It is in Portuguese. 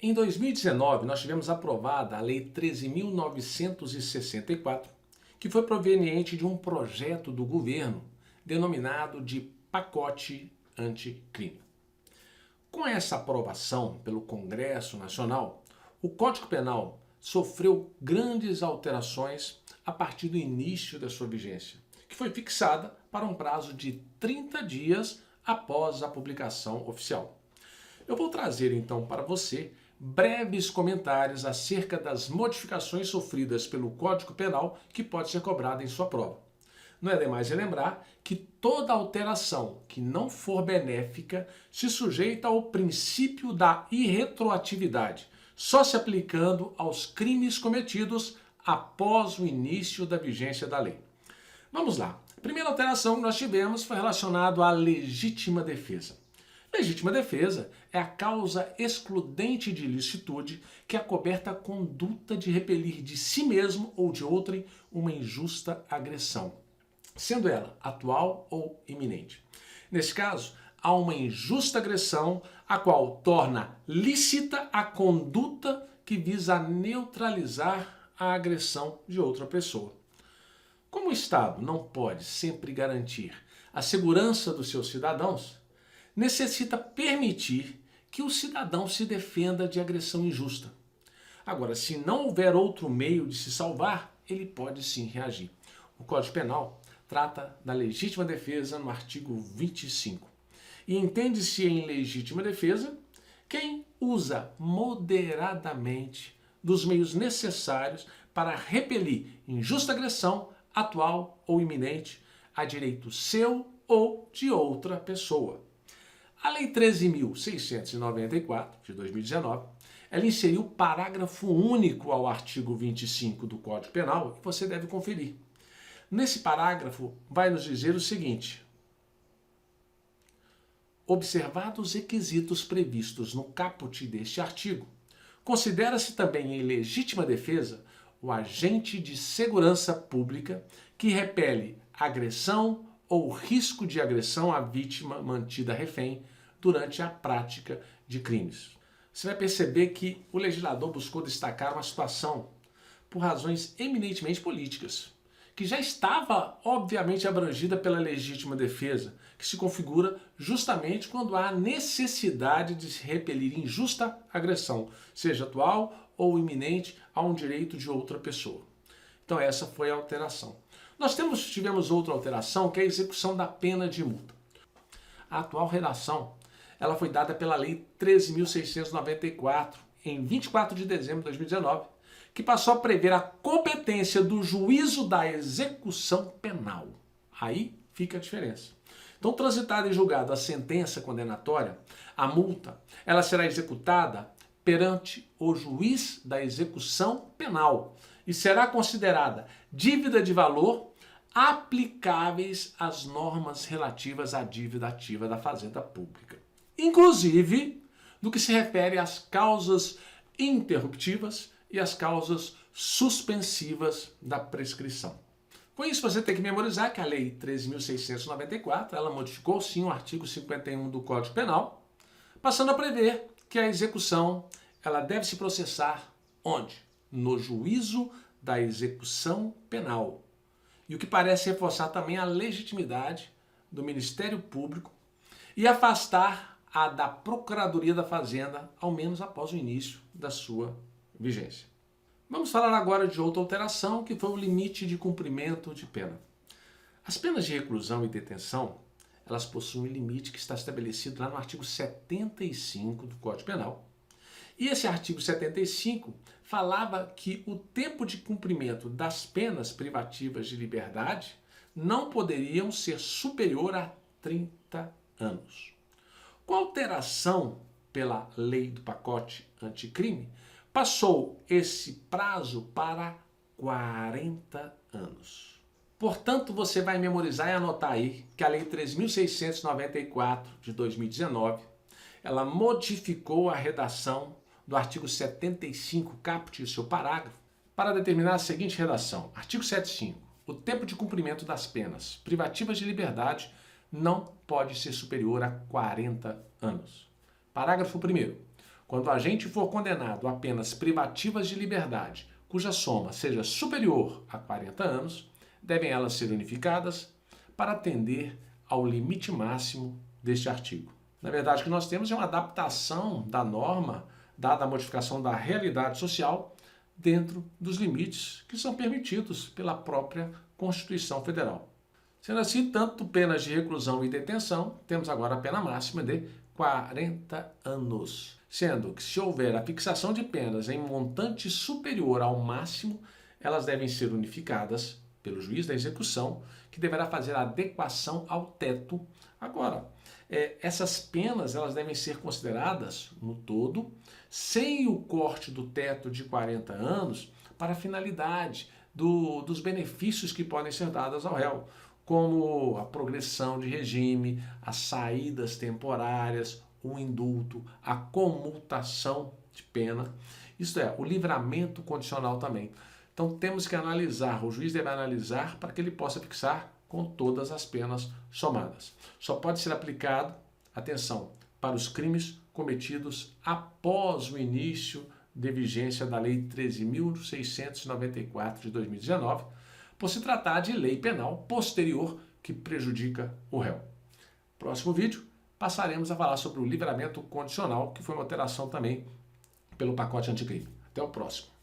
Em 2019, nós tivemos aprovada a Lei 13.964, que foi proveniente de um projeto do governo denominado de Pacote Anticrime. Com essa aprovação pelo Congresso Nacional, o Código Penal sofreu grandes alterações a partir do início da sua vigência, que foi fixada para um prazo de 30 dias após a publicação oficial. Eu vou trazer então para você breves comentários acerca das modificações sofridas pelo Código Penal que pode ser cobrada em sua prova. Não é demais lembrar que toda alteração que não for benéfica se sujeita ao princípio da irretroatividade, só se aplicando aos crimes cometidos após o início da vigência da lei. Vamos lá. A primeira alteração que nós tivemos foi relacionada à legítima defesa. Legítima defesa é a causa excludente de ilicitude que acoberta a conduta de repelir de si mesmo ou de outrem uma injusta agressão, sendo ela atual ou iminente. Nesse caso, há uma injusta agressão a qual torna lícita a conduta que visa neutralizar a agressão de outra pessoa. Como o Estado não pode sempre garantir a segurança dos seus cidadãos, necessita permitir que o cidadão se defenda de agressão injusta. Agora, se não houver outro meio de se salvar, ele pode sim reagir. O Código Penal trata da legítima defesa no artigo 25. E entende-se em legítima defesa quem usa moderadamente dos meios necessários para repelir injusta agressão, atual ou iminente, a direito seu ou de outra pessoa. A Lei 13.694, de 2019, ela inseriu o parágrafo único ao artigo 25 do Código Penal, que você deve conferir. Nesse parágrafo, vai nos dizer o seguinte: observados os requisitos previstos no caput deste artigo, considera-se também em legítima defesa o agente de segurança pública que repele agressão ou risco de agressão à vítima mantida refém durante a prática de crimes. Você vai perceber que o legislador buscou destacar uma situação por razões eminentemente políticas, que já estava obviamente abrangida pela legítima defesa, que se configura justamente quando há necessidade de se repelir injusta agressão, seja atual ou iminente, a um direito de outra pessoa. Então essa foi a alteração. Nós tivemos outra alteração, que é a execução da pena de multa. A atual redação ela foi dada pela Lei 13.694, em 24 de dezembro de 2019, que passou a prever a competência do juízo da execução penal. Aí fica a diferença. Então, transitada em julgado a sentença condenatória, a multa ela será executada perante o juiz da execução penal e será considerada dívida de valor aplicáveis às normas relativas à dívida ativa da Fazenda Pública, inclusive no que se refere às causas interruptivas e às causas suspensivas da prescrição. Com isso, você tem que memorizar que a Lei 13.694, ela modificou sim o artigo 51 do Código Penal, passando a prever que a execução ela deve se processar onde? No juízo da execução penal. E o que parece reforçar também a legitimidade do Ministério Público e afastar a da Procuradoria da Fazenda, ao menos após o início da sua vigência. Vamos falar agora de outra alteração, que foi o limite de cumprimento de pena. As penas de reclusão e detenção, elas possuem um limite que está estabelecido lá no artigo 75 do Código Penal. E esse artigo 75 falava que o tempo de cumprimento das penas privativas de liberdade não poderiam ser superior a 30 anos. Com a alteração pela lei do pacote anticrime, passou esse prazo para 40 anos. Portanto, você vai memorizar e anotar aí que a Lei 3.694 de 2019, ela modificou a redação do artigo 75, caput e seu parágrafo, para determinar a seguinte redação. Artigo 75. O tempo de cumprimento das penas privativas de liberdade não pode ser superior a 40 anos. Parágrafo 1º. Quando o agente for condenado a penas privativas de liberdade, cuja soma seja superior a 40 anos, devem elas ser unificadas para atender ao limite máximo deste artigo. Na verdade, o que nós temos é uma adaptação da norma, dada a modificação da realidade social, dentro dos limites que são permitidos pela própria Constituição Federal. Sendo assim, tanto penas de reclusão e detenção, temos agora a pena máxima de 40 anos. Sendo que, se houver a fixação de penas em montante superior ao máximo, elas devem ser unificadas pelo juiz da execução, que deverá fazer a adequação ao teto. Agora, essas penas elas devem ser consideradas no todo, sem o corte do teto de 40 anos, para a finalidade dos benefícios que podem ser dados ao réu, como a progressão de regime, as saídas temporárias, o indulto, a comutação de pena, isto é, o livramento condicional também. Então temos que analisar, o juiz deve analisar para que ele possa fixar com todas as penas somadas. Só pode ser aplicado, atenção, para os crimes cometidos após o início de vigência da Lei 13.694 de 2019, por se tratar de lei penal posterior que prejudica o réu. Próximo vídeo, passaremos a falar sobre o livramento condicional, que foi uma alteração também pelo pacote anticrime. Até o próximo.